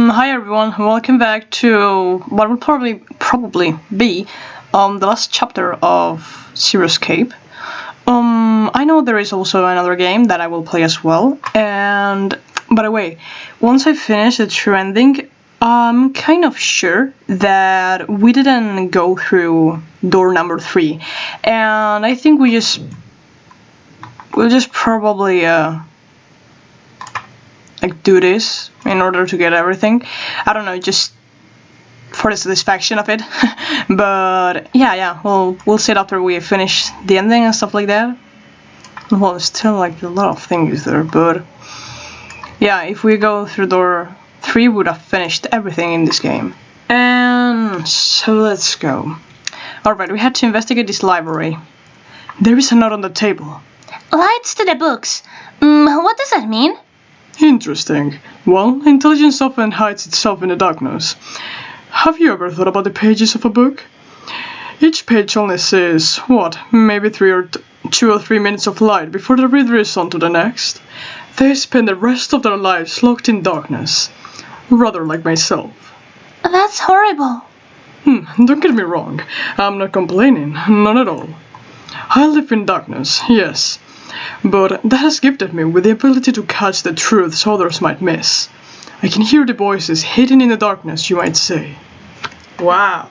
Hi everyone, welcome back to what will probably be the last chapter of Zero Escape. I know there is also another game that I will play as well, and by the way, once I finish the true ending, I'm kind of sure that we didn't go through door number 3, and I think we'll just probably like do this in order to get everything. I don't know, just for the satisfaction of it. But yeah, we'll see it after we finish the ending and stuff like that. Well, there's still like a lot of things there, but yeah, if we go through door 3, we would have finished everything in this game. And so let's go. Alright, we had to investigate this library. There is a note on the table. Lights to the books. What does that mean? Interesting. Well, intelligence often hides itself in the darkness. Have you ever thought about the pages of a book? Each page only sees, maybe 2 or 3 minutes of light before the reader is on to the next. They spend the rest of their lives locked in darkness. Rather like myself. That's horrible. Don't get me wrong. I'm not complaining, not at all. I live in darkness, yes. But that has gifted me with the ability to catch the truths others might miss. I can hear the voices hidden in the darkness, you might say. Wow.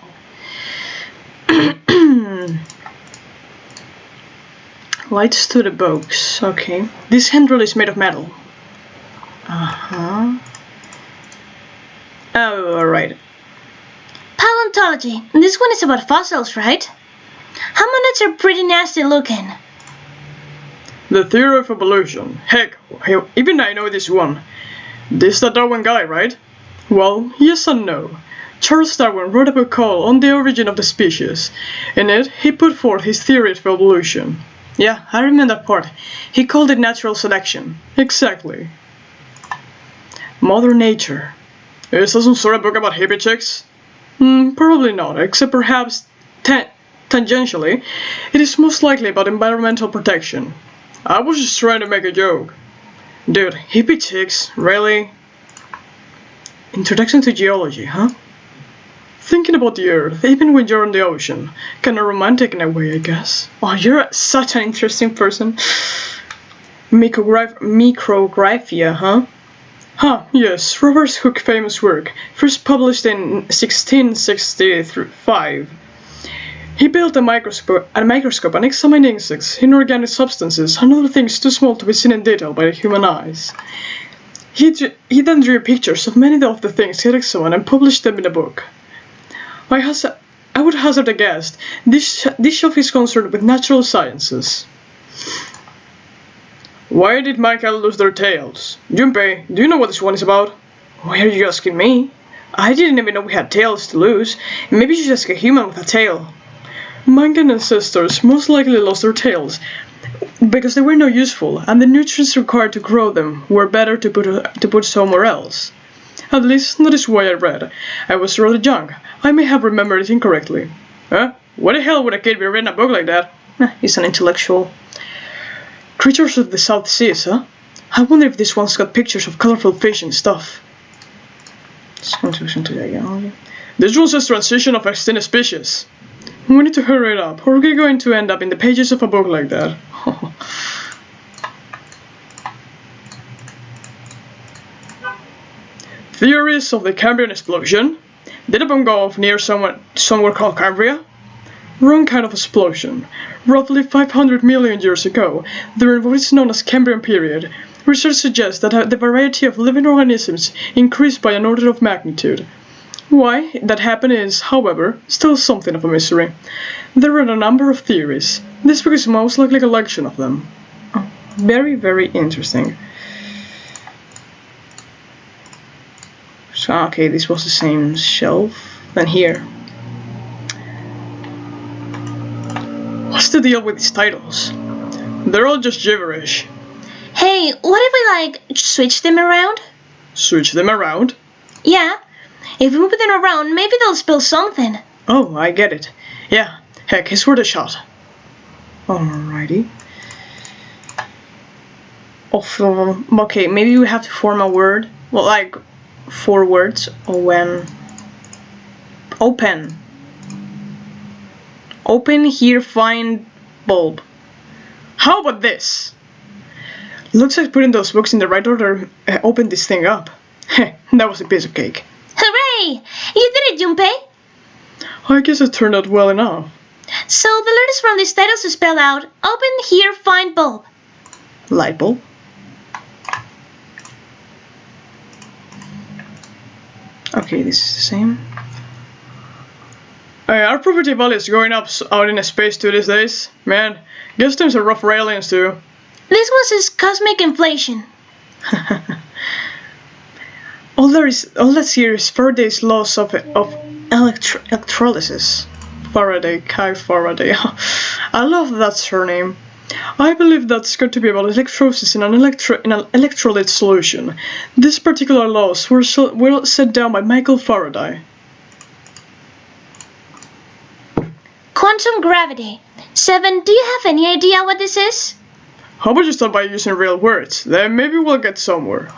Lights to the books, okay. This handle is made of metal. Oh, alright. Paleontology. This one is about fossils, right? Hominids are pretty nasty looking. The theory of evolution. Heck, even I know this one. This the Darwin guy, right? Well, yes and no. Charles Darwin wrote a book called On the Origin of the Species. In it, he put forth his theory of evolution. Yeah, I remember that part. He called it natural selection. Exactly. Mother Nature. Is that some sort of book about hippie chicks? Probably not, except perhaps tangentially, it is most likely about environmental protection. I was just trying to make a joke. Dude, hippie chicks, really? Introduction to geology, huh? Thinking about the earth, even when you're in the ocean. Kinda romantic in a way, I guess. Oh, you're such an interesting person. Micrographia, huh? Yes, Robert Hooke's famous work, first published in 1665. He built a microscope and examined insects, inorganic substances, and other things too small to be seen in detail by the human eyes. He then drew pictures of many of the things he examined and published them in a book. I would hazard a guess, this shelf is concerned with natural sciences. Why did Michael lose their tails? Junpei, do you know what this one is about? Why are you asking me? I didn't even know we had tails to lose. Maybe you should ask a human with a tail. Mangan ancestors most likely lost their tails because they were not useful, and the nutrients required to grow them were better to put somewhere else. At least that is why I read. I was rather young. I may have remembered it incorrectly. Huh? What the hell would a kid be reading a book like that? He's an intellectual. Creatures of the South Seas, huh? I wonder if this one's got pictures of colorful fish and stuff. This one says transition of extinct species. We need to hurry it up, or we're going to end up in the pages of a book like that. Theories of the Cambrian explosion. Did a bomb go off near somewhere called Cambria? Wrong kind of explosion. Roughly 500 million years ago, during what is known as Cambrian period, research suggests that the variety of living organisms increased by an order of magnitude. Why that happened is, however, still something of a mystery. There are a number of theories. This book is most likely a collection of them. Very, very interesting. So, okay, this was the same shelf. Then here. What's the deal with these titles? They're all just gibberish. Hey, what if we, switch them around? Switch them around? Yeah. If we move them around, maybe they'll spill something. Oh, I get it. Yeah, heck, it's worth a shot. Alrighty. Okay, maybe we have to form a word. Well, 4 words. Open. Open here, find bulb. How about this? Looks like putting those books in the right order opened this thing up. That was a piece of cake. Hooray! You did it, Junpei! I guess it turned out well enough. So the letters from these titles spell out open here, find bulb. Light bulb. Okay, this is the same. Our property value is going up out in space too these days. Man, guess times are rough for aliens too. This one says cosmic inflation. All that's here is Faraday's laws of electrolysis. Kai Faraday. I love that surname. I believe that's got to be about electrolysis in an electrolyte solution. These particular laws were set down by Michael Faraday. Quantum gravity. 7, do you have any idea what this is? How about you start by using real words? Then maybe we'll get somewhere.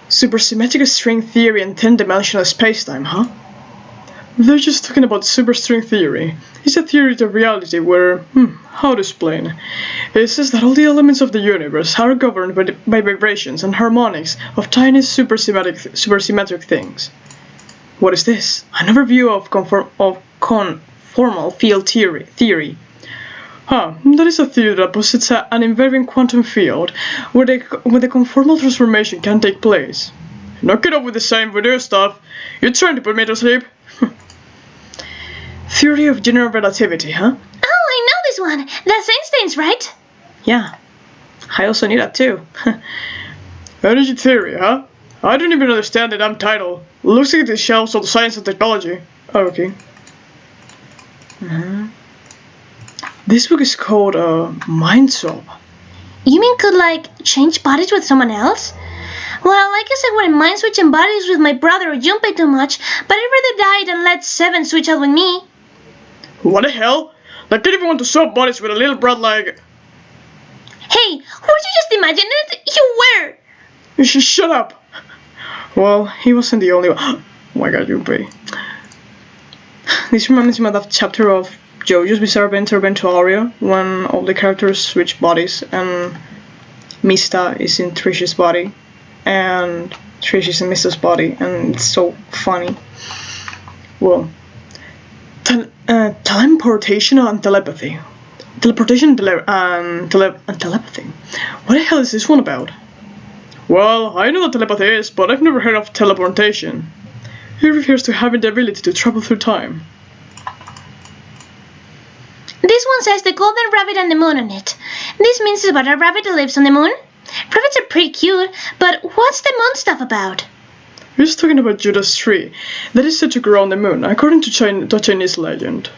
Supersymmetric string theory and 10-dimensional spacetime, huh? They're just talking about superstring theory. It's a theory of reality where, how to explain? It says that all the elements of the universe are governed by vibrations and harmonics of tiny supersymmetric things. What is this? An overview of conformal field theory. That is a theory that posits an invariant quantum field where the conformal transformation can take place. Knock it off with the same voodoo stuff. You're trying to put me to sleep? Theory of general relativity, huh? Oh, I know this one. That's Einstein's, right? Yeah. I also knew that too. Energy theory, huh? I don't even understand the damn title. Looks like the shelves of science and technology. Oh, okay. This book is called Mind Swap. You mean could change bodies with someone else? Well, I guess I wouldn't mind switching bodies with my brother or Junpei too much, but I'd rather die than let 7 switch out with me. What the hell? I didn't even want to swap bodies with a little brat like... Hey, were you just imagining it? You were! You should shut up! Well, he wasn't the only one. Oh my god, Junpei. This reminds me of that chapter of JoJo's Bizarre Adventure to Aria, when all the characters switch bodies and Mista is in Trish's body and Trish is in Mista's body, and it's so funny. Well, teleportation and telepathy. Teleportation and telepathy. What the hell is this one about? Well, I know what telepathy is, but I've never heard of teleportation. It refers to having the ability to travel through time. This one says the golden rabbit and the moon on it. This means it's about a rabbit that lives on the moon. Rabbits are pretty cute, but what's the moon stuff about? He's talking about Judas tree that is said to grow on the moon, according to Chinese legend.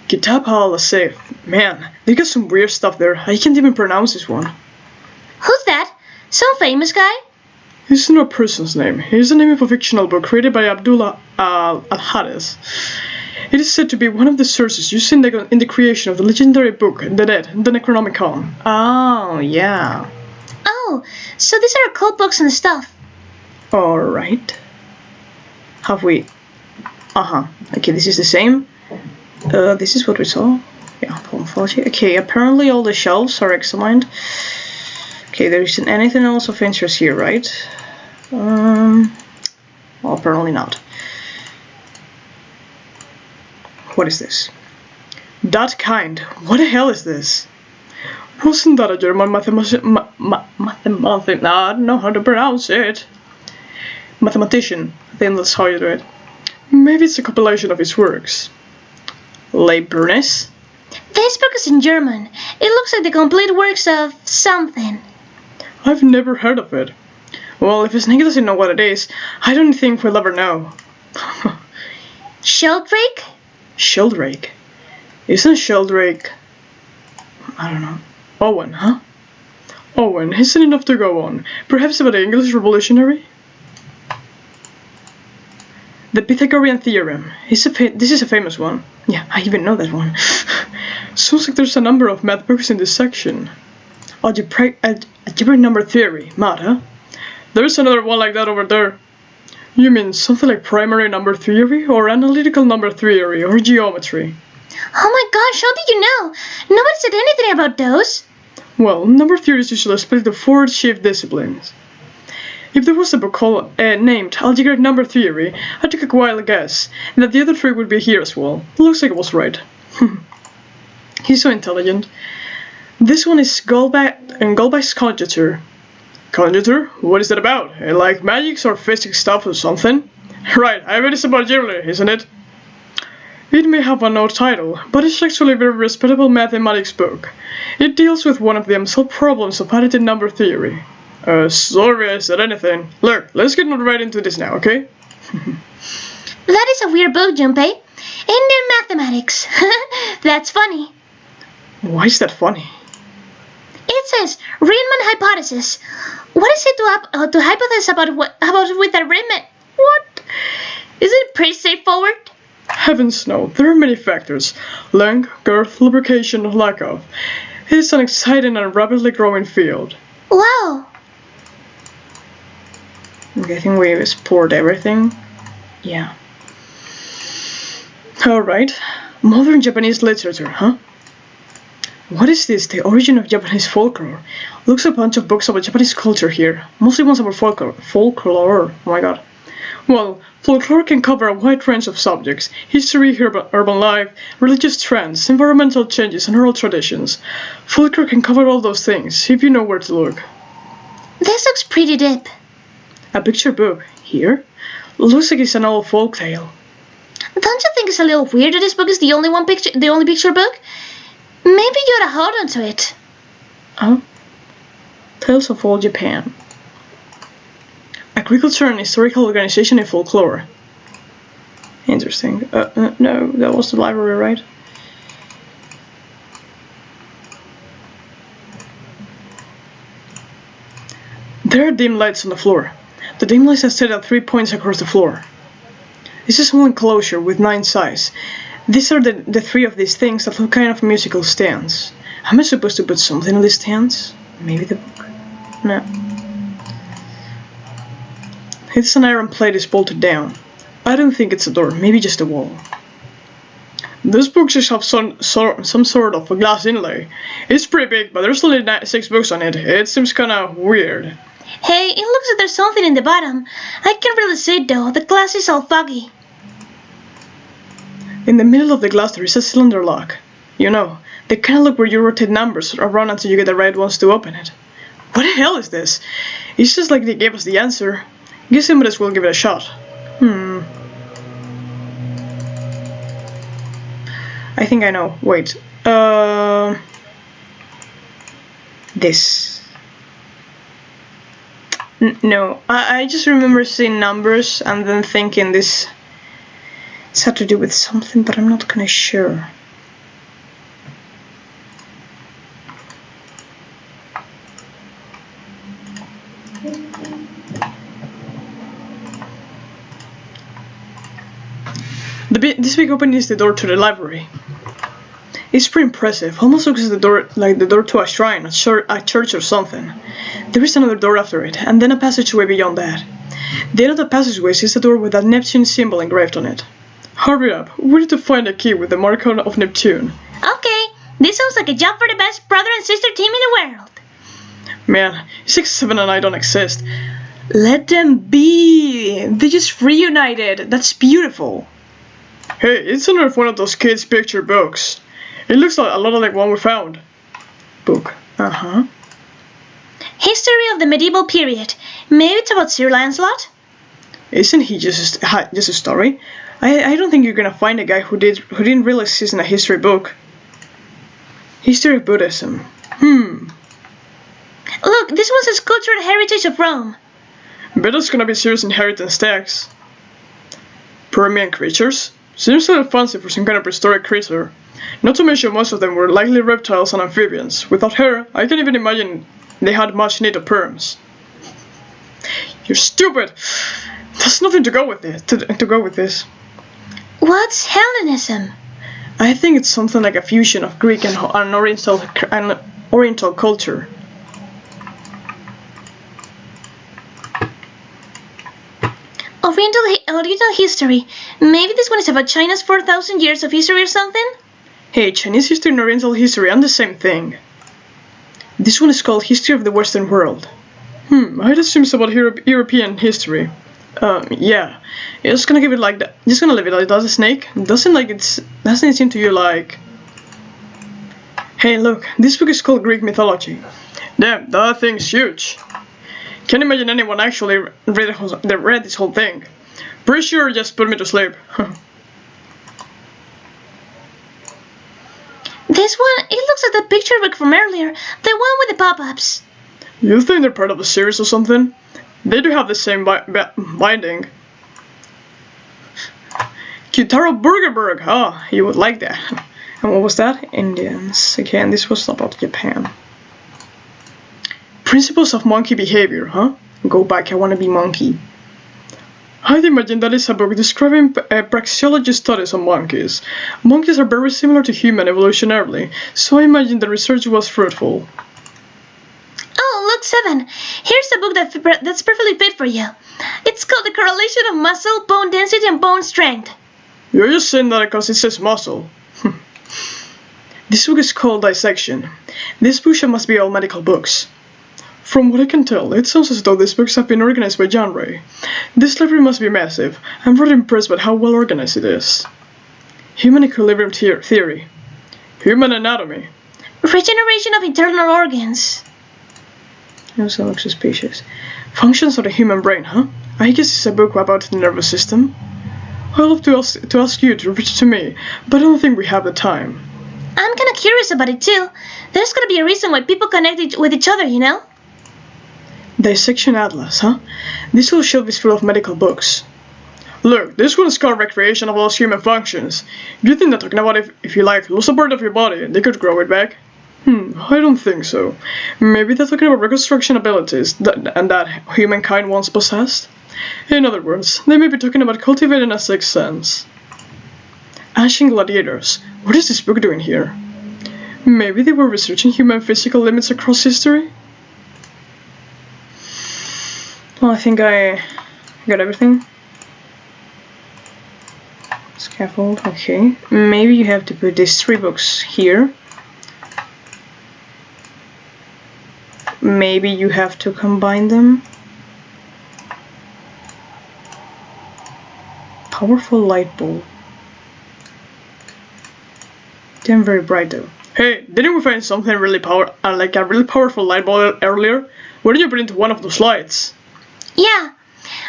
Kitab al-Asif. Man, they got some weird stuff there. I can't even pronounce this one. Who's that? Some famous guy? It's not a person's name. It is the name of a fictional book created by Abdullah al-Haris. It is said to be one of the sources used in the creation of the legendary book, The Dead, the Necronomicon. Oh, yeah. Oh, so these are occult books and stuff. Alright. Have we... Okay, this is the same. This is what we saw. Yeah, morphology. Okay, apparently all the shelves are examined. Okay, there isn't anything else of interest here, right? Well, apparently not. What is this? That kind. What the hell is this? Wasn't that a German mathematician? I don't know how to pronounce it. Mathematician. I think that's how you do it. Maybe it's a compilation of his works. Leibniz? This book is in German. It looks like the complete works of something. I've never heard of it. Well, if Snake doesn't know what it is, I don't think we'll ever know. Sheldrake? Sheldrake? Isn't Sheldrake... I don't know. Owen, huh? Owen, isn't enough to go on. Perhaps about the English Revolutionary? The Pythagorean Theorem. This is a famous one. Yeah, I even know that one. Sounds like there's a number of math books in this section. Algebraic number theory, math, huh? There's another one like that over there. You mean something like primary number theory, or analytical number theory, or geometry? Oh my gosh, how did you know? Nobody said anything about those. Well, number theory is usually split into 4 chief disciplines. If there was a book called, named Algebraic Number Theory, I took a wild guess that the other 3 would be here as well. Looks like I was right. He's so intelligent. This one is Goldbach's conjecture. Conjecture? What is that about? Like magics or physics stuff or something? Right, I bet it's about jewelry, isn't it? It may have a no title, but it's actually a very respectable mathematics book. It deals with one of the unsolved problems of additive number theory. Sorry I said anything. Look, let's get right into this now, okay? That is a weird book, Junpei. Indian mathematics. That's funny. Why is that funny? It says Riemann hypothesis. What is it to hypothesize about with a Riemann? What? Isn't it pretty straightforward? Heavens no, there are many factors. Length, girth, lubrication, lack of. It is an exciting and rapidly growing field. Wow. Okay, I think we explored everything. Yeah. Alright. Modern Japanese literature, huh? What is this? The origin of Japanese folklore. Looks like a bunch of books about Japanese culture here. Mostly ones about folklore. Folklore. Oh my god. Well, folklore can cover a wide range of subjects. History, urban life, religious trends, environmental changes, and oral traditions. Folklore can cover all those things, if you know where to look. This looks pretty deep. A picture book. Here? Looks like it's an old folk tale. Don't you think it's a little weird that this book is the only picture book? Maybe you ought to hold on to it. Oh? Tales of Old Japan. Agriculture and Historical Organization in Folklore. Interesting. No, that was the library, right? There are dim lights on the floor. The dim lights are set at 3 points across the floor. This is one enclosure with 9 sides. These are the 3 of these things that look kind of musical stands. Am I supposed to put something on these stands? Maybe the book? No. It's an iron plate is bolted down. I don't think it's a door, maybe just a wall. This book just have some sort of a glass inlay. It's pretty big, but there's only 6 books on it. It seems kinda weird. Hey, it looks like there's something in the bottom. I can't really see it though, the glass is all foggy. In the middle of the glass there is a cylinder lock. You know, the kind of look where you rotate numbers around until you get the right ones to open it. What the hell is this? It's just like they gave us the answer. Guess I might as well give it a shot. I think I know. Wait. This. No, I just remember seeing numbers and then thinking this had to do with something, but I'm not kinda sure. This big opening is the door to the library. It's pretty impressive. Almost looks like the door to a shrine, a church or something. There is another door after it, and then a passageway beyond that. The end of the passageway is a door with a Neptune symbol engraved on it. Hurry up, we need to find a key with the mark of Neptune. Okay, this sounds like a job for the best brother and sister team in the world. Man, 6, 7 and I don't exist. Let them be! They just reunited, that's beautiful. Hey, it's another one of those kids' picture books. It looks a lot like one we found. Book. Uh-huh. History of the medieval period. Maybe it's about Sir Lancelot? Isn't he just a story? I don't think you're gonna find a guy who didn't really exist in a history book. History of Buddhism. Look, this one says Cultural Heritage of Rome. Bet it's gonna be serious inheritance tax. Permian creatures? Seems a little fancy for some kind of prehistoric creature. Not to mention most of them were likely reptiles and amphibians. Without hair, I can't even imagine they had much need of perms. You're stupid! There's nothing to go with this. What's Hellenism? I think it's something like a fusion of Greek and Oriental culture. Oriental history. Maybe this one is about China's 4,000 years of history or something? Hey, Chinese history and Oriental history are the same thing. This one is called History of the Western World. I'd assume it's about European history. Yeah. Just gonna give it like that. Just gonna leave it like that. The snake doesn't it seem to you like? Hey, look. This book is called Greek mythology. Damn, that thing's huge. Can't imagine anyone actually read this whole thing. Pretty sure it just put me to sleep. This one, it looks like the picture book from earlier, the one with the pop-ups. You think they're part of the series or something? They do have the same binding. Kyutaro Burgerberg, you would like that. And what was that? Indians. Again, this was about Japan. Principles of monkey behavior, Go back, I wanna be monkey. I'd imagine that is a book describing praxeology studies on monkeys. Monkeys are very similar to humans evolutionarily, so I imagine the research was fruitful. Oh, look, 7. Here's a book that's perfectly fit for you. It's called The Correlation of Muscle, Bone Density, and Bone Strength. You're just saying that because it says muscle. This book is called Dissection. This bookshelf must be all medical books. From what I can tell, it sounds as though these books have been organized by genre. This library must be massive. I'm rather impressed by how well organized it is. Human equilibrium theory. Human anatomy. Regeneration of internal organs. Also looks suspicious. Functions of the human brain, I guess it's a book about the nervous system. I'd love to ask you to reach to me, but I don't think we have the time. I'm kinda curious about it too. There's gotta be a reason why people connect with each other, you know? Dissection Atlas, This whole shelf is full of medical books. Look, this one is called Recreation of all human functions. Do you think they're talking about if you lose a part of your body, they could grow it back? I don't think so. Maybe they're talking about reconstruction abilities that humankind once possessed? In other words, they may be talking about cultivating a sixth sense. Ancient gladiators. What is this book doing here? Maybe they were researching human physical limits across history? Well, I think I got everything. Scaffold, okay. Maybe you have to put these 3 books here. Maybe you have to combine them. Powerful light bulb. Damn, very bright though. Hey, didn't we find something really like a really powerful light bulb earlier? Why did you put it into one of those lights? Yeah,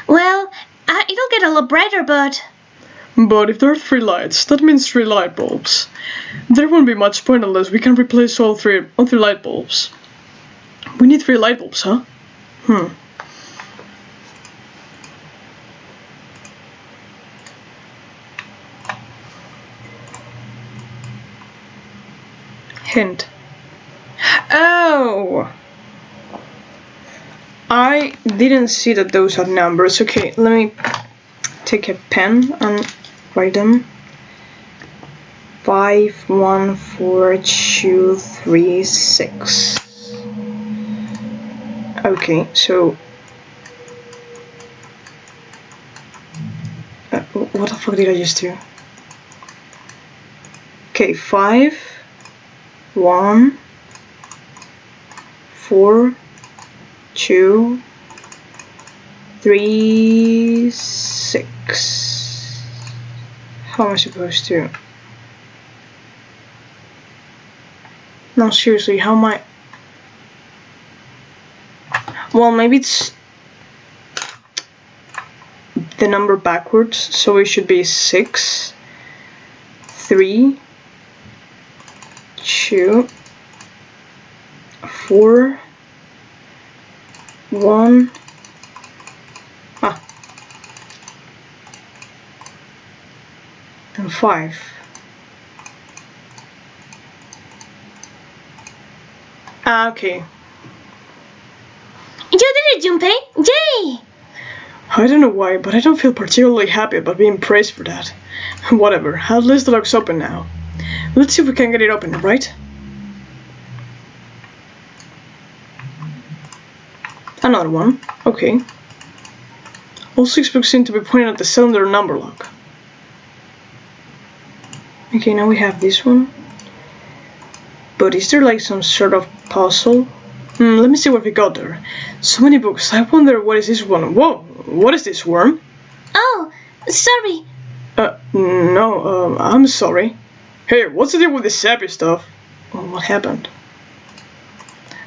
well, it'll get a lot brighter, but... But if there are 3 lights, that means 3 light bulbs. There won't be much point unless we can replace all three light bulbs. We need 3 light bulbs, Hint. Oh! I didn't see that those are numbers. Okay, let me take a pen and write them. 5, 1, 4, 2, 3, 6. Okay, so what the fuck did I just do? Okay, 5, 1, 4, 2, 3, 6. How am I supposed to? No, seriously, how am I? Well, maybe it's the number backwards, so it should be 6, 3, 2, 4, 1, and 5. Okay. You did it, Junpei! Yay! I don't know why, but I don't feel particularly happy about being praised for that. Whatever, at least the lock's open now. Let's see if we can get it open, right? Another one, okay. All 6 books seem to be pointing at the cylinder number lock. Okay, now we have this one. But is there like some sort of puzzle? Let me see what we got there. So many books. I wonder what is this one. Whoa! What is this, worm? Oh, sorry. No, I'm sorry. Hey, what's the deal with this sappy stuff? Oh, what happened?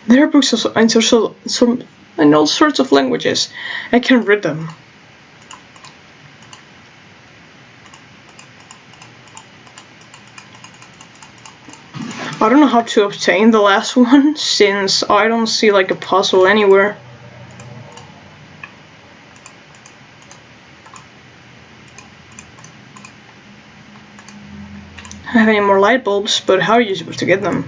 There are books in all sorts of languages. I can't read them. I don't know how to obtain the last one, since I don't see like a puzzle anywhere. I don't have any more light bulbs, but how are you supposed to get them?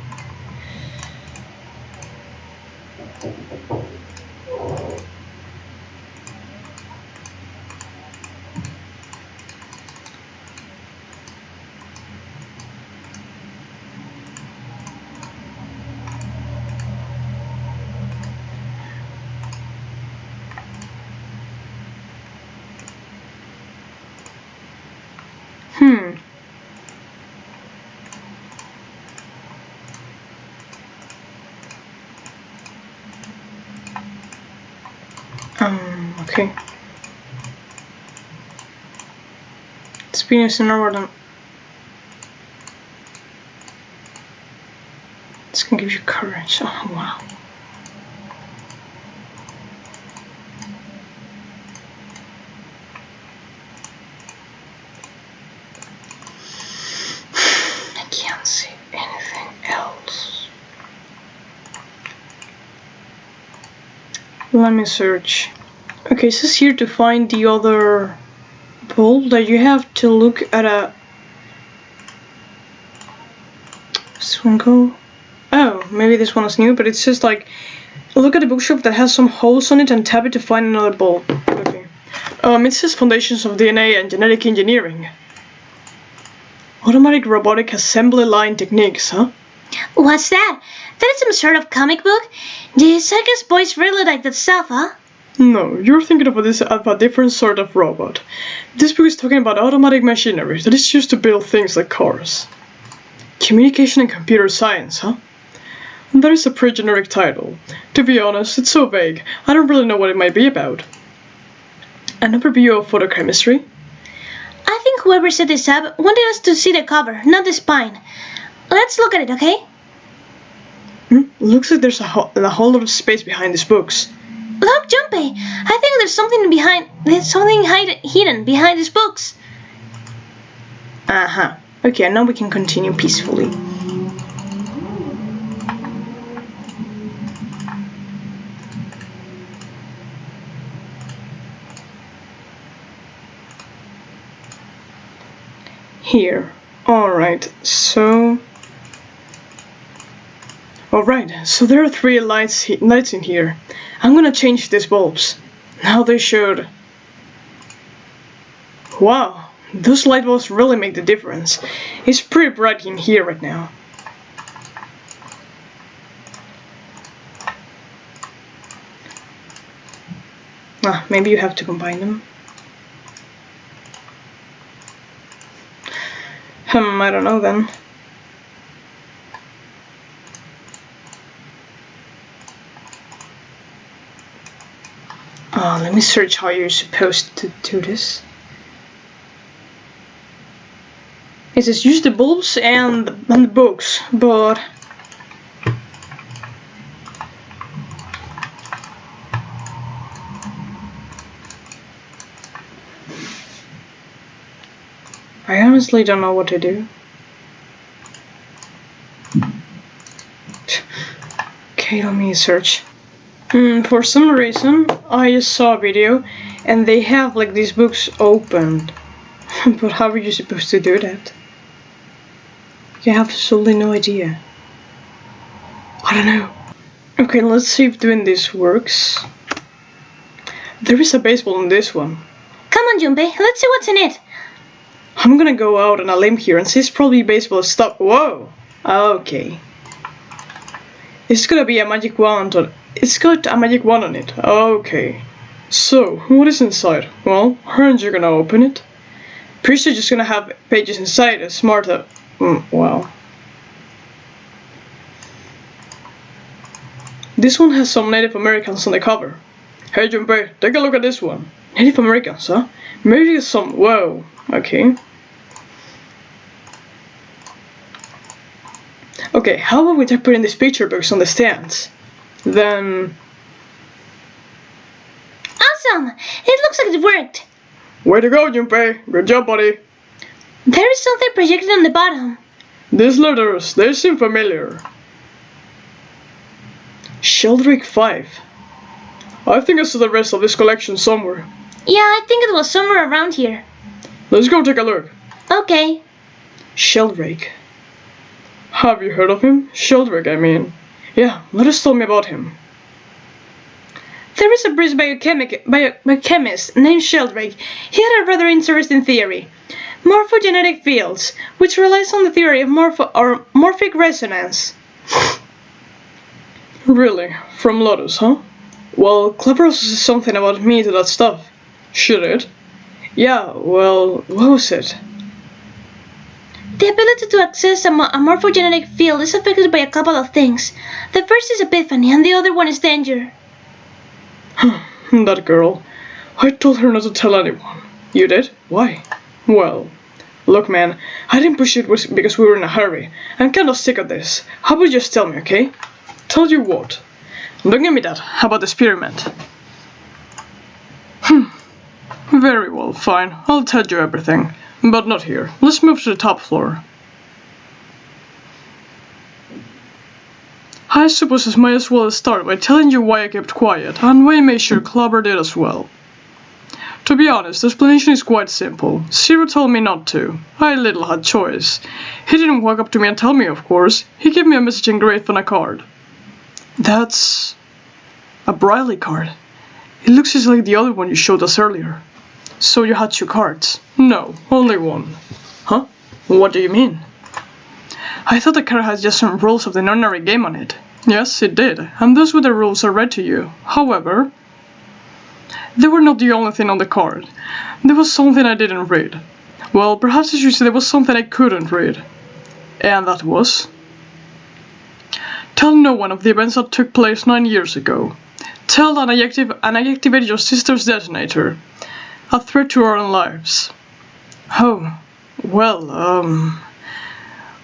Okay. Experience in order. This can give you courage. Oh wow. I can't see anything else. Let me search. Okay, it says here to find the other bulb that you have to look at a... This one go? Oh, maybe this one is new, but it says like, look at the bookshelf that has some holes on it and tap it to find another bulb. Okay. It says Foundations of DNA and Genetic Engineering. Automatic robotic assembly line techniques, huh? What's that? That is some sort of comic book? The circus boys really like that stuff, huh? No, you're thinking of a different sort of robot. This book is talking about automatic machinery that is used to build things like cars. Communication and computer science, huh? That is a pretty generic title. To be honest, it's so vague, I don't really know what it might be about. An overview of photochemistry? I think whoever set this up wanted us to see the cover, not the spine. Let's look at it, okay? Looks like there's a whole lot of space behind these books. Look, Junpei! I think there's something hidden behind these books. Uh-huh. Okay, now we can continue peacefully. Here. Alright, so there are 3 lights in here. I'm gonna change these bulbs. Now they should. Wow, those light bulbs really make the difference. It's pretty bright in here right now. Maybe you have to combine them. I don't know then. Let me search how you're supposed to do this. It says use the bulbs and the books, but I honestly don't know what to do. Okay, let me search. For some reason, I just saw a video and they have like these books opened. But how are you supposed to do that? I have absolutely no idea. I don't know. Okay, let's see if doing this works. There is a baseball in this one. Come on, Junpei, let's see what's in it. I'm gonna go out on a limb here and say it's probably baseball stuff. Whoa! Okay. It's gonna be a magic wand on. It's got a magic wand on it. Okay. So, what is inside? Well, aren't you gonna open it? Pretty sure just gonna have pages inside a smarter. Well. This one has some Native Americans on the cover. Hey Junpei, take a look at this one. Native Americans, huh? Maybe it's some. Whoa, okay. Okay, how about we start putting these picture books on the stands? Then. Awesome! It looks like it worked. Way to go, Junpei. Good job, buddy. There is something projected on the bottom. These letters, they seem familiar. Sheldrake 5. I think I saw the rest of this collection somewhere. Yeah, I think it was somewhere around here. Let's go take a look. Okay. Sheldrake. Have you heard of him? Sheldrake, I mean. Yeah, let us tell me about him. There is a British biochemist named Sheldrake. He had a rather interesting theory. Morphogenetic fields, which relies on the theory of morphic resonance. Really? From Lotus, huh? Well, Clever also said something about me to that stuff. Should it? Yeah, well, what was it? The ability to access a morphogenetic field is affected by a couple of things. The first is epiphany, and the other one is danger. That girl. I told her not to tell anyone. You did? Why? Well, look man, I didn't push it because we were in a hurry. I'm kind of sick of this. How about you just tell me, okay? Tell you what? Don't give me that. How about the experiment? Very well, fine. I'll tell you everything. But not here. Let's move to the top floor. I suppose I might as well start by telling you why I kept quiet, and why I made sure Clobber did as well. To be honest, the explanation is quite simple. Zero told me not to. I little had choice. He didn't walk up to me and tell me, of course. He gave me a message engraved on a card. That's a Briley card. It looks just like the other one you showed us earlier. So you had 2 cards? No, only one. Huh? What do you mean? I thought the card had just some rules of the ordinary game on it. Yes, it did, and those were the rules I read to you. However, they were not the only thing on the card. There was something I didn't read. Well, perhaps I should say there was something I couldn't read. And that was... Tell no one of the events that took place 9 years ago. Tell and I activate your sister's detonator. A threat to our own lives. Oh, well,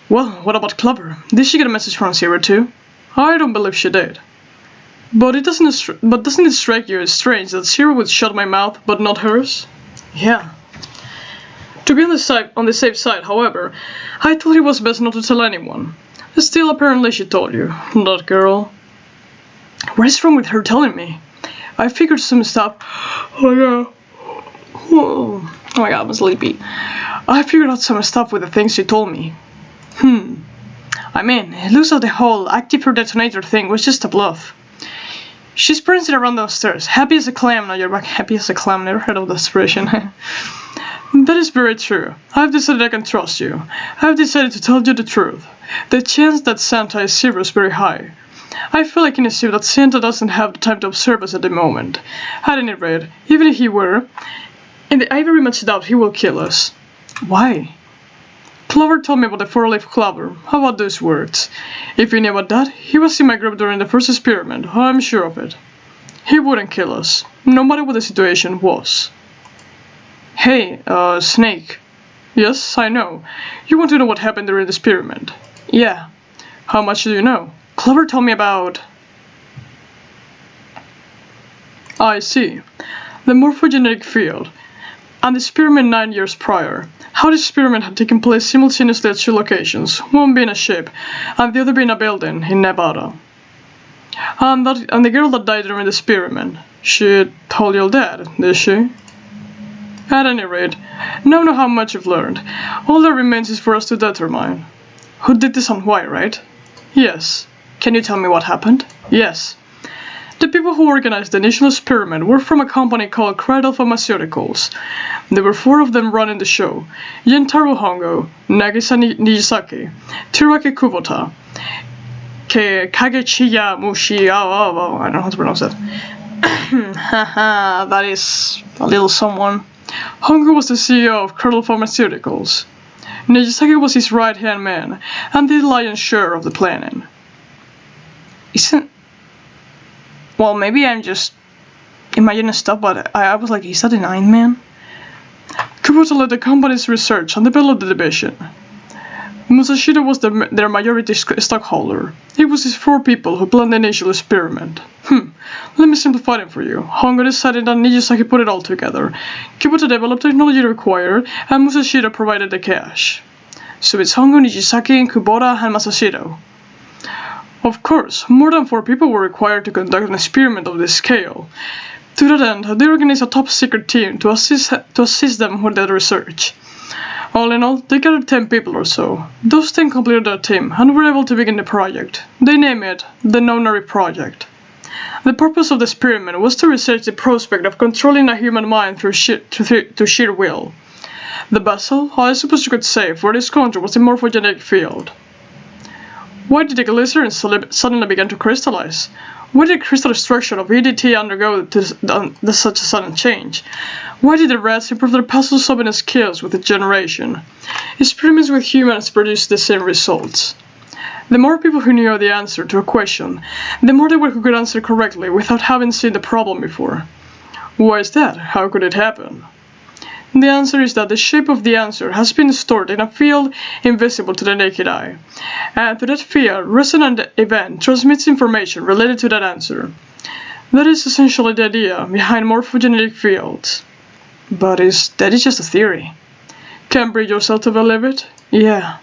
Well, what about Clever? Did she get a message from Zero too? I don't believe she did. But doesn't it strike you as strange that Zero would shut my mouth, but not hers? Yeah. To be on the safe side, however, I thought it was best not to tell anyone. Still, apparently she told you. That girl. What is wrong with her telling me? I figured some stuff. Oh my god, I'm sleepy. I figured out some stuff with the things she told me. I mean, it looks like the whole active her detonator thing was just a bluff. She's prancing around downstairs, happy as a clam. Now you're back, happy as a clam. Never heard of the expression. That is very true. I've decided I can trust you. I've decided to tell you the truth. The chance that Santa is Zero is very high. I feel I can assume that Santa doesn't have the time to observe us at the moment. At any rate, even if he were, I very much doubt he will kill us. Why? Clover told me about the 4-leaf clover. How about those words? If he knew about that, he was in my group during the first experiment. I'm sure of it. He wouldn't kill us, no matter what the situation was. Hey, Snake. Yes, I know. You want to know what happened during the experiment? Yeah. How much do you know? Clover told me about... I see. The morphogenetic field. And the experiment 9 years prior. How the experiment had taken place simultaneously at 2 locations, one being a ship, and the other being a building in Nevada. And the girl that died during the experiment, she told your dad, did she? At any rate, now know how much you've learned. All that remains is for us to determine. Who did this and why, right? Yes. Can you tell me what happened? Yes. The people who organized the initial experiment were from a company called Cradle Pharmaceuticals. There were 4 of them running the show: Yentaro Hongo, Nagisa Nijisaki, Teraki Kubota, Kagechiya Mushi, I don't know how to pronounce it, Haha, that is a little someone. Hongo was the CEO of Cradle Pharmaceuticals. Nijisaki was his right-hand man, and the lion's share of the planning. Isn't... Well, maybe I'm just imagining stuff, but I was like, is that an Iron Man? Kubota led the company's research and developed the division. Musashida was their majority stockholder. It was his 4 people who planned the initial experiment. Let me simplify it for you. Hongo decided that Nijisaki put it all together. Kubota developed technology required, and Musashida provided the cash. So it's Hongo, Nijisaki, and Kubota, and Masashida. Of course, more than 4 people were required to conduct an experiment of this scale. To that end, they organized a top-secret team to assist them with their research. All in all, they gathered 10 people or so. Those 10 completed their team and were able to begin the project. They named it the Nonary Project. The purpose of the experiment was to research the prospect of controlling a human mind through sheer will. The vessel, I suppose you could say, for this control was the morphogenetic field. Why did the glycerin suddenly begin to crystallize? Why did the crystal structure of EDT undergo such a sudden change? Why did the rats improve their puzzle-solving skills with each generation? Experiments with humans produced the same results. The more people who knew the answer to a question, the more they could answer correctly without having seen the problem before. Why is that? How could it happen? The answer is that the shape of the answer has been stored in a field invisible to the naked eye, and to that field, resonant event transmits information related to that answer. That is essentially the idea behind morphogenetic fields. But that is just a theory. Can't bring yourself to believe it? Yeah.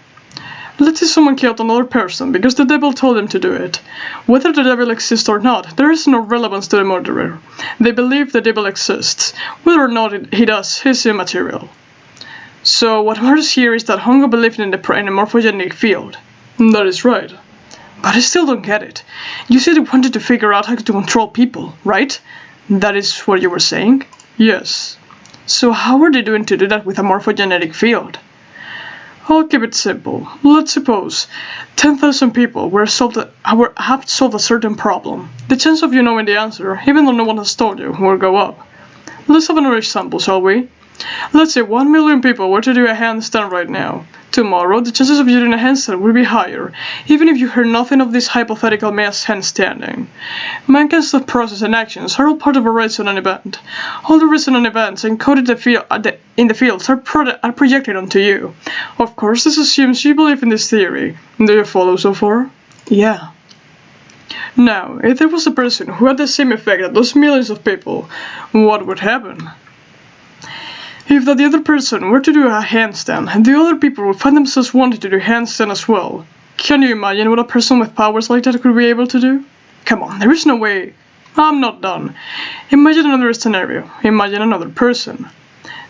Let's say someone killed another person because the devil told them to do it. Whether the devil exists or not, there is no relevance to the murderer. They believe the devil exists. Whether or not he does, he's immaterial. So what matters here is that Hongo believed in the morphogenetic field. That is right. But I still don't get it. You said you wanted to figure out how to control people, right? That is what you were saying? Yes. So how are they doing to do that with a morphogenetic field? I'll keep it simple. Let's suppose 10,000 people have solved a certain problem. The chance of you knowing the answer, even though no one has told you, will go up. Let's have another example, shall we? Let's say 1 million people were to do a handstand right now. Tomorrow, the chances of you doing a handstand will be higher, even if you heard nothing of this hypothetical mass handstanding. Mankind's thought process and actions are all part of a resonant event. All the resonant events encoded in the fields are projected onto you. Of course, this assumes you believe in this theory. Do you follow so far? Yeah. Now, if there was a person who had the same effect as those millions of people, what would happen? If the other person were to do a handstand, the other people would find themselves wanting to do handstand as well. Can you imagine what a person with powers like that could be able to do? Come on, there is no way. I'm not done. Imagine another scenario. Imagine another person.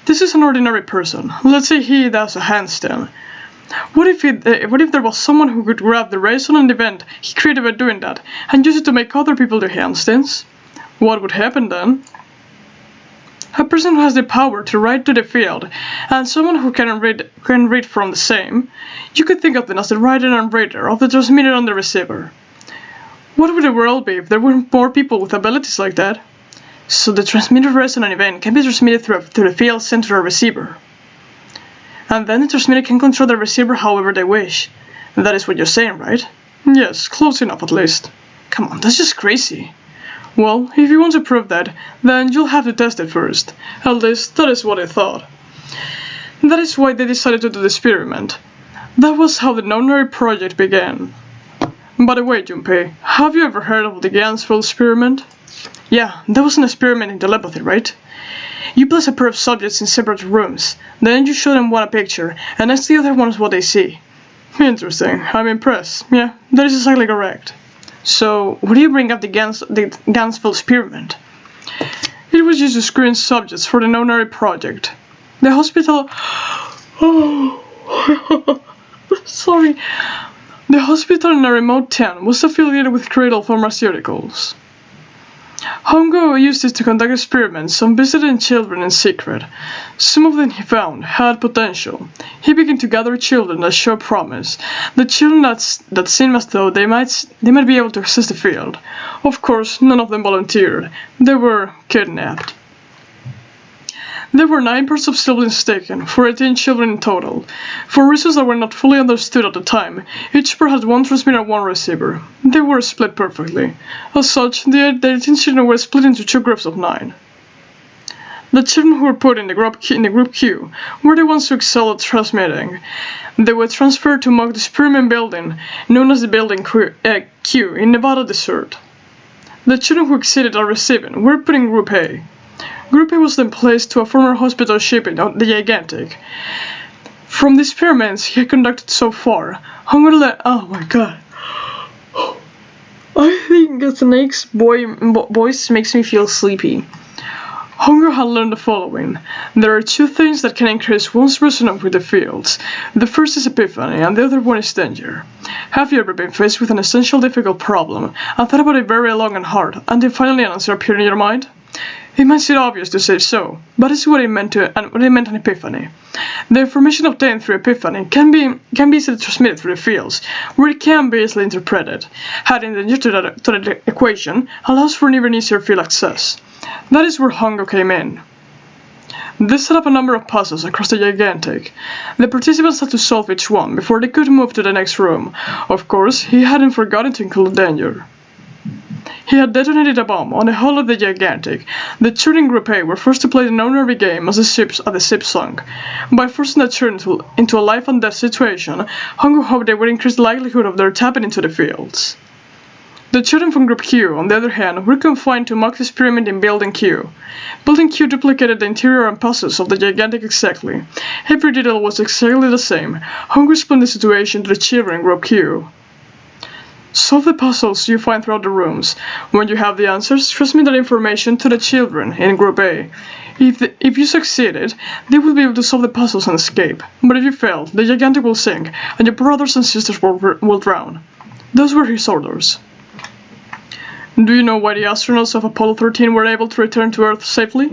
This is an ordinary person. Let's say he does a handstand. What if there was someone who could grab the resonant event he created by doing that and use it to make other people do handstands? What would happen then? A person who has the power to write to the field, and someone who can read from the same, you could think of them as the writer and reader of the transmitter and the receiver. What would the world be if there were more people with abilities like that? So the transmitted resonant event can be transmitted through the field sent to a receiver. And then the transmitter can control the receiver however they wish. That is what you're saying, right? Yes, close enough at least. Come on, that's just crazy. Well, if you want to prove that, then you'll have to test it first. At least, that is what I thought. That is why they decided to do the experiment. That was how the Nonary Project began. By the way, Junpei, have you ever heard of the Gansville experiment? Yeah, that was an experiment in telepathy, right? You place a pair of subjects in separate rooms, then you show them one a picture, and ask the other ones what they see. Interesting, I'm impressed. Yeah, that is exactly correct. So, why do you bring up the Gansville experiment? It was used to screen subjects for the Nonary Project. The hospital... Sorry. The hospital in a remote town was affiliated with Cradle Pharmaceuticals. Hongo used this to conduct experiments on visiting children in secret. Some of them he found had potential. He began to gather children that showed promise, the children that seemed as though they might be able to access the field. Of course, none of them volunteered. They were kidnapped. There were 9 pairs of siblings taken, for 18 children in total. For reasons that were not fully understood at the time, each pair had 1 transmitter and 1 receiver. They were split perfectly. As such, the 18 children were split into 2 groups of 9. The children who were put in the group Q were the ones who excelled at transmitting. They were transferred to mock the experiment building, known as the Building Q in Nevada Desert. The children who exceeded at receiving were put in Group A. Group A was then placed to a former hospital ship in the Gigantic. From the experiments he had conducted so far, oh my god. I think a snake's voice makes me feel sleepy. Hunger had learned the following. There are 2 things that can increase one's resonance with the fields. The first is epiphany, and the other one is danger. Have you ever been faced with an essential difficult problem, and thought about it very long and hard, until finally an answer appeared in your mind? It might seem obvious to say so, but it's what it meant an epiphany. The information obtained through epiphany can be easily transmitted through the fields, where it can be easily interpreted. Adding danger to the equation allows for an even easier field access. That is where Hongo came in. They set up a number of puzzles across the Gigantic. The participants had to solve each one before they could move to the next room. Of course, he hadn't forgotten to include danger. He had detonated a bomb on the hull of the Gigantic. The children in Group A were forced to play the no-nervy game as the ship sunk. By forcing the children into a life and death situation, Hongo hoped they would increase the likelihood of their tapping into the fields. The children from Group Q, on the other hand, were confined to mock experiment in Building Q. Building Q duplicated the interior and puzzles of the Gigantic exactly. Every detail was exactly the same. Hongo explained the situation to the children in Group Q. Solve the puzzles you find throughout the rooms. When you have the answers, transmit that information to the children in Group A. If you succeeded, they will be able to solve the puzzles and escape. But if you fail, the Gigantic will sink, and your brothers and sisters will drown. Those were his orders. Do you know why the astronauts of Apollo 13 were able to return to Earth safely?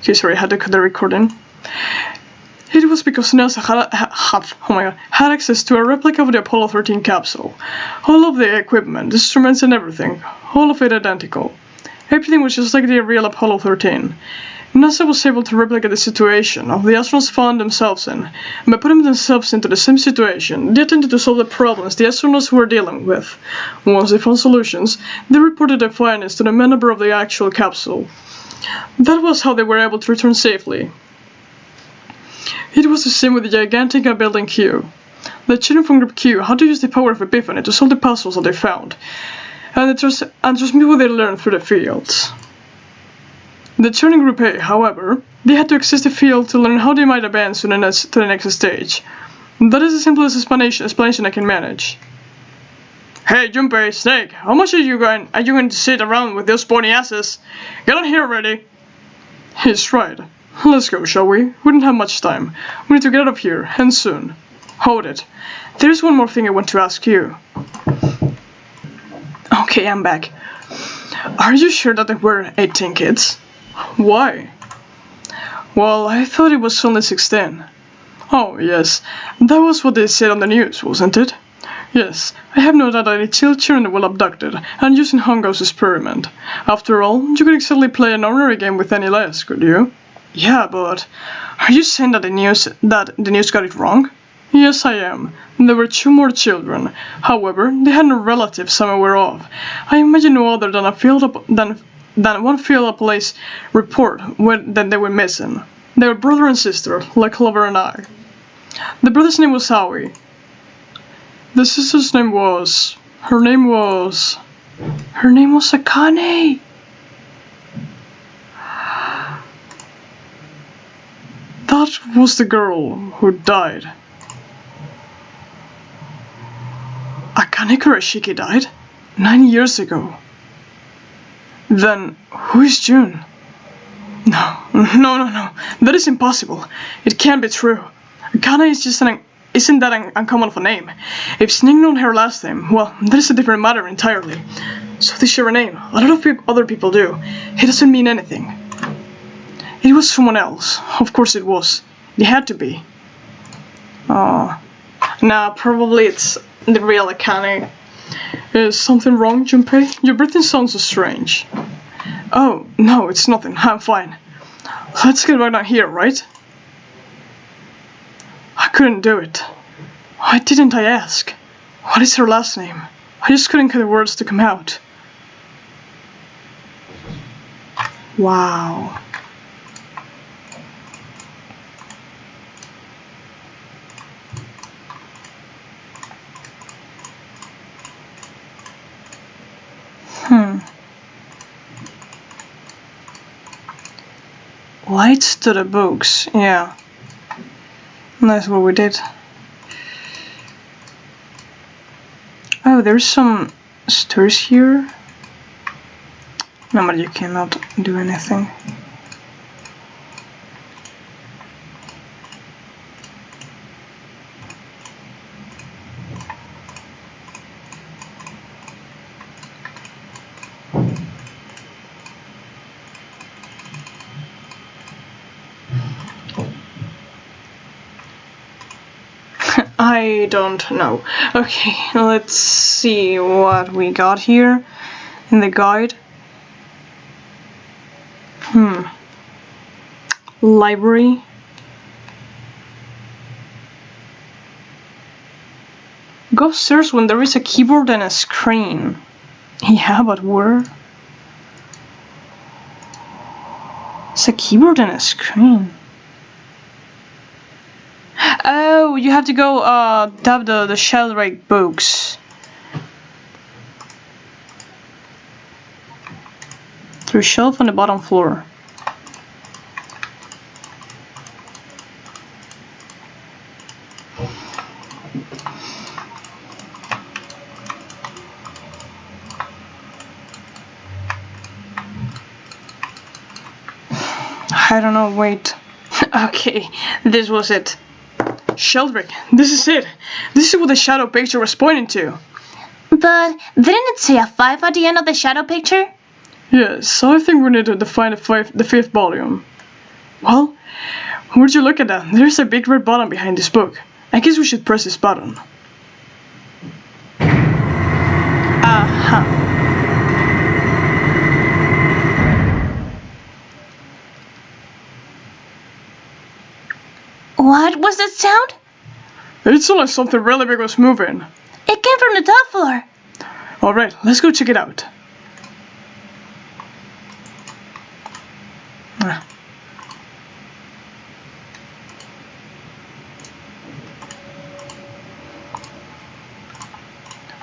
Okay, sorry, I had to cut the recording. It was because NASA had access to a replica of the Apollo 13 capsule. All of the equipment, instruments and everything, all of it identical. Everything was just like the real Apollo 13. NASA was able to replicate the situation of the astronauts found themselves in. By putting themselves into the same situation, they attempted to solve the problems the astronauts were dealing with. Once they found solutions, they reported their findings to the member of the actual capsule. That was how they were able to return safely. It was the same with the Gigantic and Building Q. The children from Group Q had to use the power of epiphany to solve the puzzles that they found, and transmit what they learned through the fields. The children in Group A, however, they had to access the field to learn how they might advance to the next stage. That is the simplest explanation I can manage. Hey, Junpei, Snake, how much are you going to sit around with those bony asses? Get on here already! He's right. Let's go, shall we? We don't have much time. We need to get out of here, and soon. Hold it. There's one more thing I want to ask you. Okay, I'm back. Are you sure that there were 18 kids? Why? Well, I thought it was only 16. Oh, yes. That was what they said on the news, wasn't it? Yes, I have no doubt that the children were abducted and used in Hongo's experiment. After all, you could exactly play an ordinary game with any less, could you? Yeah, but are you saying that the news got it wrong? Yes, I am. There were 2 more children. However, they had no relatives I'm aware of. I imagine no other than one field police report that they were missing. They were brother and sister, like Clover and I. The brother's name was Aoi. The sister's name was... Her name was Akane! That was the girl who died. Akane Kurashiki died? 9 years ago. Then, who is June? No. That is impossible. It can't be true. Akane is just isn't that uncommon of a name. If Snake known her last name, well, that is a different matter entirely. So they share a name. A lot of other people do. It doesn't mean anything. It was someone else. Of course it was. It had to be. Nah, probably it's the real Akane. Is something wrong, Junpei? Your breathing sounds so strange. Oh, no, it's nothing. I'm fine. Let's get back down here, right? I couldn't do it. Why didn't I ask? What is her last name? I just couldn't get the words to come out. Wow. Lights to the books, yeah. That's what we did. Oh, there's some stairs here. No, but you cannot do anything. I don't know. Okay, let's see what we got here in the guide. Library. Go upstairs when there is a keyboard and a screen. Yeah, but where? It's a keyboard and a screen. Oh, you have to go tap the Sheldrake books. Through shelf on the bottom floor. I don't know, wait. Okay, this was it. Sheldrake, this is it. This is what the shadow picture was pointing to. But didn't it say a 5 at the end of the shadow picture? Yes, so I think we need to find the fifth volume. Well, would you look at that? There's a big red button behind this book. I guess we should press this button. Aha. What was that sound? It sounded like something really big was moving. It came from the top floor. Alright, let's go check it out.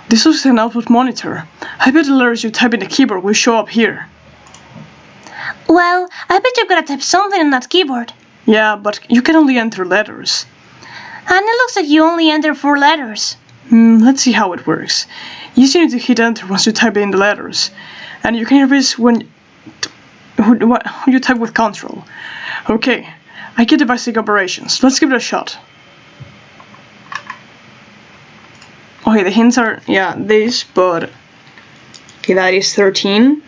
This is an output monitor. I bet the letters you type in the keyboard will show up here. Well, I bet you've got to type something on that keyboard. Yeah, but you can only enter letters. And it looks like you only enter 4 letters. Let's see how it works. You just need to hit enter once you type in the letters. And you can erase when you type with control. Okay, I get the basic operations. Let's give it a shot. Okay, the hints are, yeah, this, but... Okay, that is 13.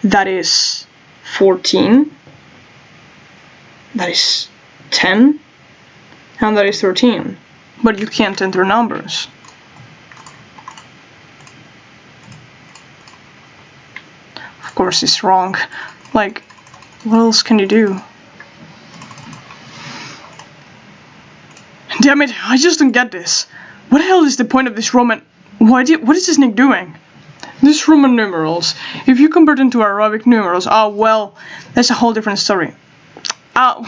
That is 14. That is 10. And that is 13. But you can't enter numbers. Of course it's wrong. Like, what else can you do? Damn it, I just don't get this. What the hell is the point of this Roman... What is this Nick doing? These Roman numerals, if you convert them to Arabic numerals, oh well, that's a whole different story. Oh,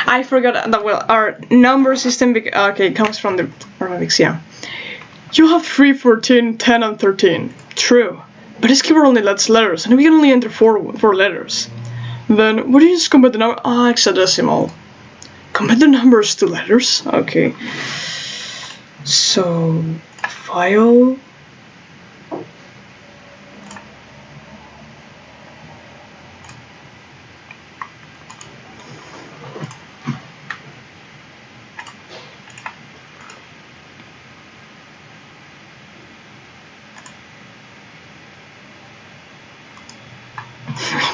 I forgot that, well, our number system, okay, comes from the Arabics, yeah. You have 3, 14, 10, and 13. True. But this keyboard only lets letters, and we can only enter 4 letters. Then, what do you just convert the number? Ah, hexadecimal. Convert the numbers to letters? Okay. So, file...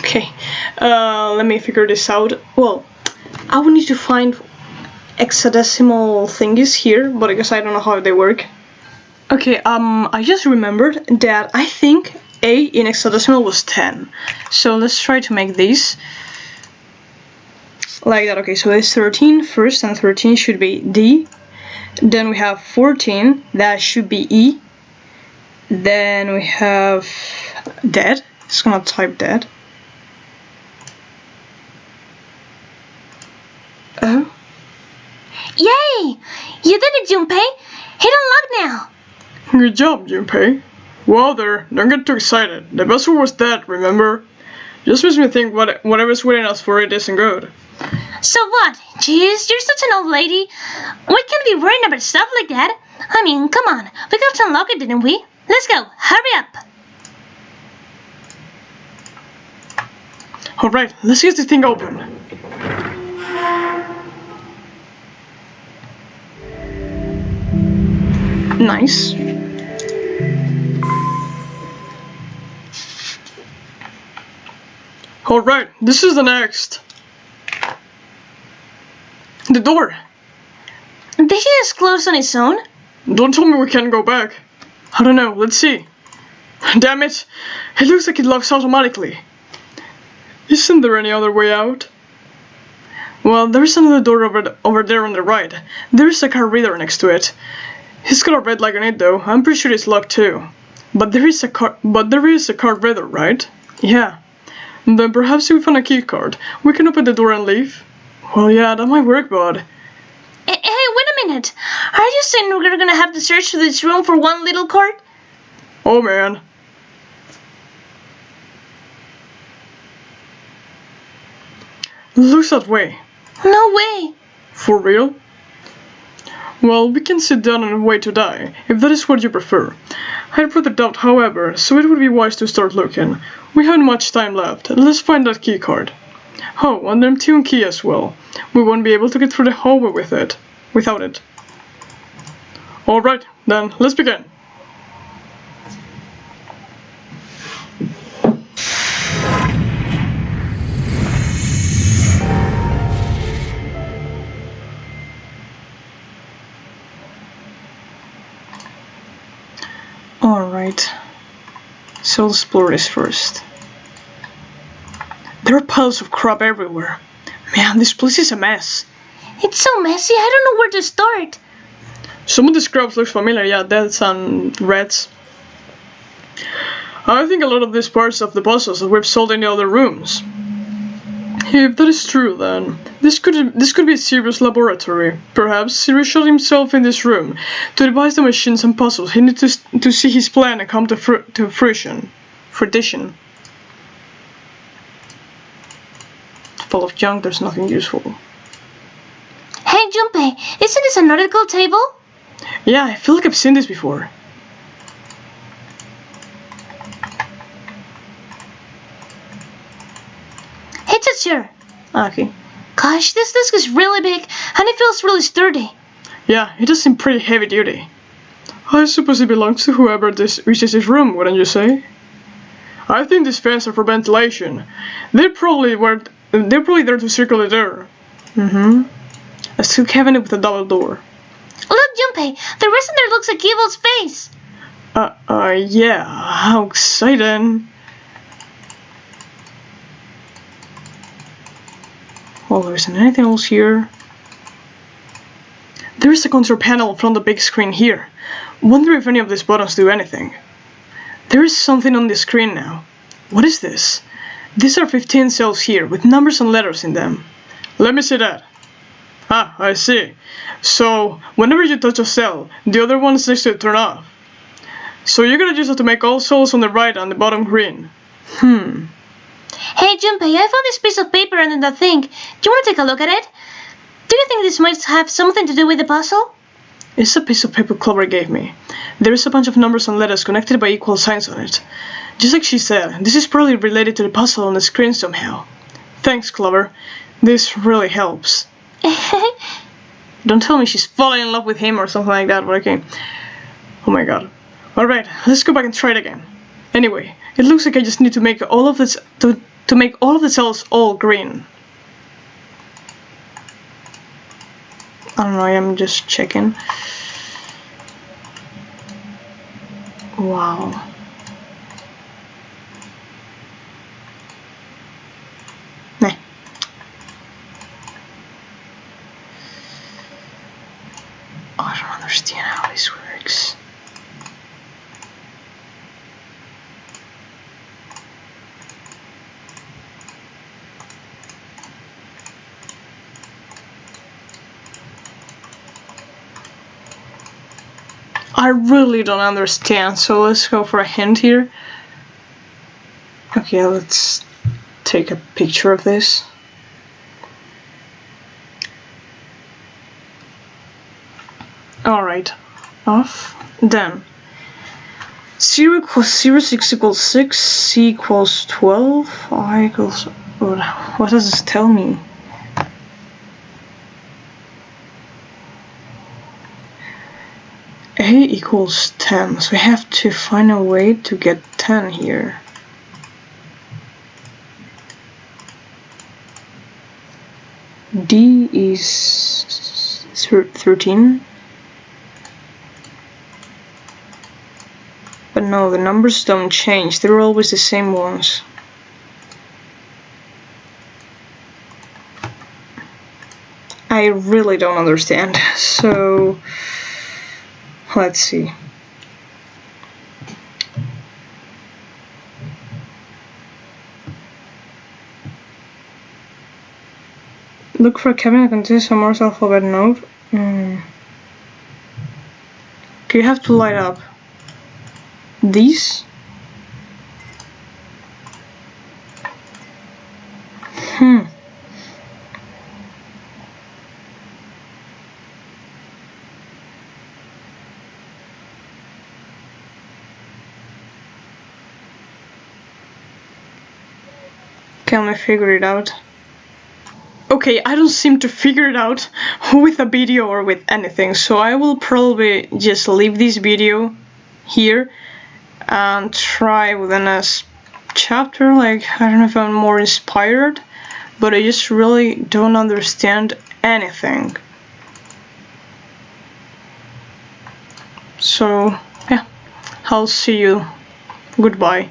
Okay, let me figure this out. Well, I will need to find hexadecimal thingies here, but I guess I don't know how they work. Okay, I just remembered that I think A in hexadecimal was 10. So let's try to make these like that. Okay, so it's 13 first, and 13 should be D. Then we have 14, that should be E. Then we have dead. Just gonna type dead. Oh. Yay! You did it, Junpei! Hit unlock now! Good job, Junpei. Well there, don't get too excited. The best one was dead, remember? Just makes me think whatever's waiting us for it isn't good. So what? Jeez, you're such an old lady. We can't be worrying about stuff like that. I mean, come on. We got to unlock it, didn't we? Let's go. Hurry up. Alright, let's get this thing open. Nice. Alright, this is the next. The door. Did he just close on his own? Don't tell me we can't go back. I don't know, let's see. Damn it, it looks like it locks automatically. Isn't there any other way out? Well, there is another door over there on the right. There is a card reader next to it. He's got a red light on it though. I'm pretty sure it's locked too. But there is a card reader, right? Yeah. Then perhaps if we find a key card, we can open the door and leave. Well, yeah, that might work, bud. Hey, wait a minute. Are you saying we're gonna have to search through this room for one little card? Oh man. Looks that way. No way. For real? Well, we can sit down and wait to die, if that is what you prefer. I'd rather doubt, however, so it would be wise to start looking. We haven't much time left. Let's find that key card. Oh, and the tune key as well. We won't be able to get through the hallway without it. Alright, then, let's begin. Alright, so let's explore this first. There are piles of crap everywhere. Man, this place is a mess. It's so messy, I don't know where to start. Some of these crabs look familiar, yeah, deaths and rats. I think a lot of these parts of the puzzles that we've solved in the other rooms. If that is true, then this could be a serious laboratory. Perhaps Sirius shut himself in this room to devise the machines and puzzles he needs to see his plan and come to fruition. Full of junk, there's nothing useful. Hey Junpei, isn't this a nautical table? Yeah, I feel like I've seen this before. It's a chair. Okay. Gosh, this desk is really big and it feels really sturdy. Yeah, it does seem pretty heavy duty. I suppose it belongs to whoever reaches this room, wouldn't you say? I think these fans are for ventilation. They're probably there to circulate air. A steel cabinet with a double door. Look, Junpei, the reason there looks like Evil's face. Yeah, how exciting. Well, there isn't anything else here. There is a control panel from the big screen here. Wonder if any of these buttons do anything. There is something on the screen now. What is this? These are 15 cells here with numbers and letters in them. Let me see that. Ah, I see. So, whenever you touch a cell, the other ones next to it turn off. So you're gonna use it to make all cells on the right and the bottom green. Hey Junpei, I found this piece of paper under that thing. Do you want to take a look at it? Do you think this might have something to do with the puzzle? It's a piece of paper Clover gave me. There is a bunch of numbers and letters connected by equal signs on it. Just like she said, this is probably related to the puzzle on the screen somehow. Thanks, Clover. This really helps. Don't tell me she's falling in love with him or something like that, but okay. Oh my god. Alright, let's go back and try it again. Anyway, it looks like I just need to make all of this to make all of the cells all green. I don't know, I'm just checking. Wow. Nah. I don't understand how this works. I really don't understand, so let's go for a hint here. Okay, let's take a picture of this. Alright, off. Then 0 equals 0, 6 equals 6, C equals 12, I equals... What does this tell me? A equals 10, so we have to find a way to get 10 here. D is 13. But no, the numbers don't change, they're always the same ones. I really don't understand, so let's see. Look for a cabinet that contains a Morse alphabet note. Okay, you have to light up these. Can I figure it out? Okay, I don't seem to figure it out with a video or with anything, so I will probably just leave this video here and try with the next chapter. Like, I don't know if I'm more inspired, but I just really don't understand anything. So, yeah, I'll see you. Goodbye.